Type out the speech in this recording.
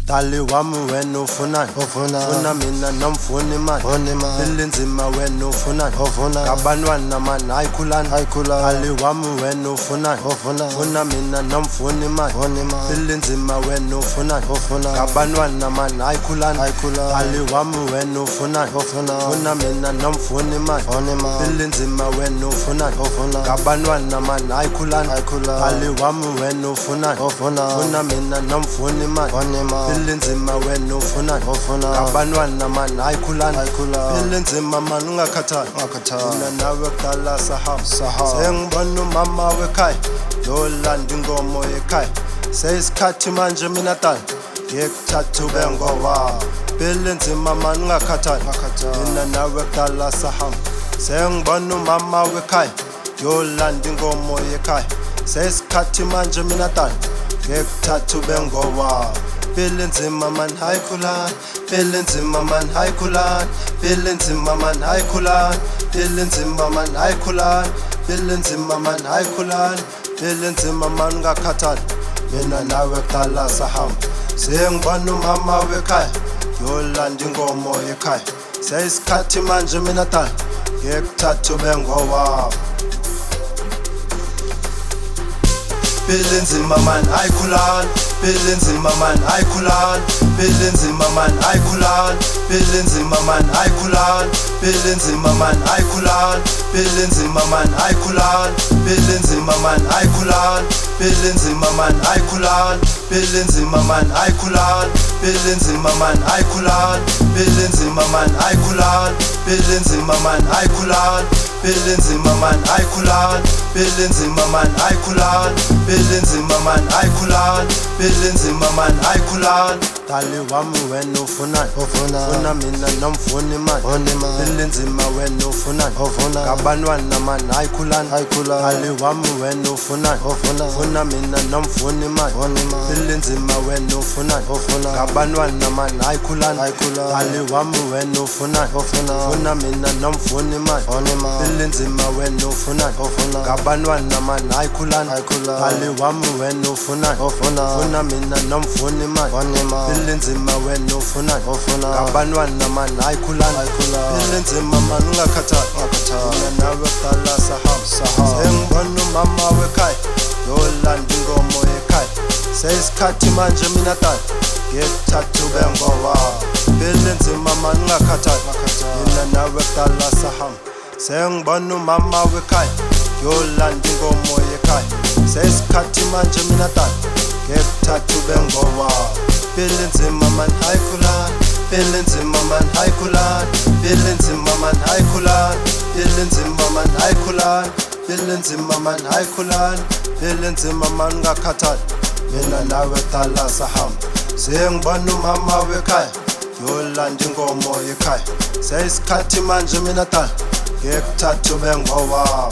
Dali wami wena ufunani ufuna mina nomfuna imali ilinzima wena ufunani ngabantwana mani hayikhulani dali wami wena ufunani ufuna mina nomfuna imali ilinzima wena ufunani ngabantwana mani hayikhulani dali wami wena ufunani ufuna mina nomfuna imali ilinzima wena ufunani ngabantwana mani hayikhulani dali wami wena ufunani ufuna mina nomfuna imali ilinzima wena ufunani ngabantwana mani hayikhulani ilinzima mani ungakhathali mina nawe kudala sahamba sengibona umama wekhaya yolanda inkomo yekhaya seyisikhathi manje mina dala ngekuthatha ube ngoba ilinzima mani ungakhathali mina nawe kudala sahamba sengibona umama wekhaya yolanda inkomo yekhaya seyisikhathi manje mina dala ngekuthatha ube ngoba ilinzima mani hayikhulani ilinzima mani hayikhulani ilinzima mani hayikhulani ilinzima mani hayikhulani ilinzima mani hayikhulani ilinzima mani ungakhathali mina nawe kudala sahamba sengibona umama wekhaya yolanda inkomo yekhaya seyisikhathi manje mina dala ngekuthatha ube ngoba ilinzima mani hayikhulani ilinzima mani hayikhulani ilinzima mani hayikhulani ilinzima mani hayikhulani ilinzima mani hayikhulani ilinzima mani hayikhulani ilinzima mani hayikhulani ilinzima mani hayikhulani ilinzima mani hayikhulani ilinzima mani hayikhulani ilinzima mani hayikhulani ilinzima mani hayikhulani ilinzima mani hayikhulani ilinzima mani hayikhulani ilinzima mani hayikhulani ilinzima mani hayikhulani dali wami wena ufunani ufuna mina nomfuna imali ilinzima wena ufunani ngabantwana mani hayikhulani dali wami wena ufunani ufuna mina nomfuna imali ilinzima wena ufunani ngabantwana mani hayikhulani dali wami wena ufunani ufuna mina nomfuna imali ilinzima wena ufunani ngabantwana mani hayikhulani dali wami wena ufunani ufuna mina nomfuna imali ilinzima wena ufunani ngabantwana mani hayikhulani ilinzima mani ungakhathali mina nawe kudala sahamba sengibona umama wekhaya yolanda inkomo yekhaya seyisikhathi manje mina dala ngekuthatha ube ngoba ilinzima mani ungakhathali mina nawe kudala sahamba sengibona umama wekhaya yolanda inkomo yekhaya seyisikhathi manje mina dala ngekuthatha ube ngoba ilinzima mani hayikhulani ilinzima mani hayikhulani ilinzima mani hayikhulani ilinzima mani hayikhulani ilinzima mani hayikhulani ilinzima mani ungakhathali mina nawe kudala sahamba sengibona umama wekhaya yolanda inkomo yekhaya seyisikhathi manje mina dala ngekuthatha ube ngoba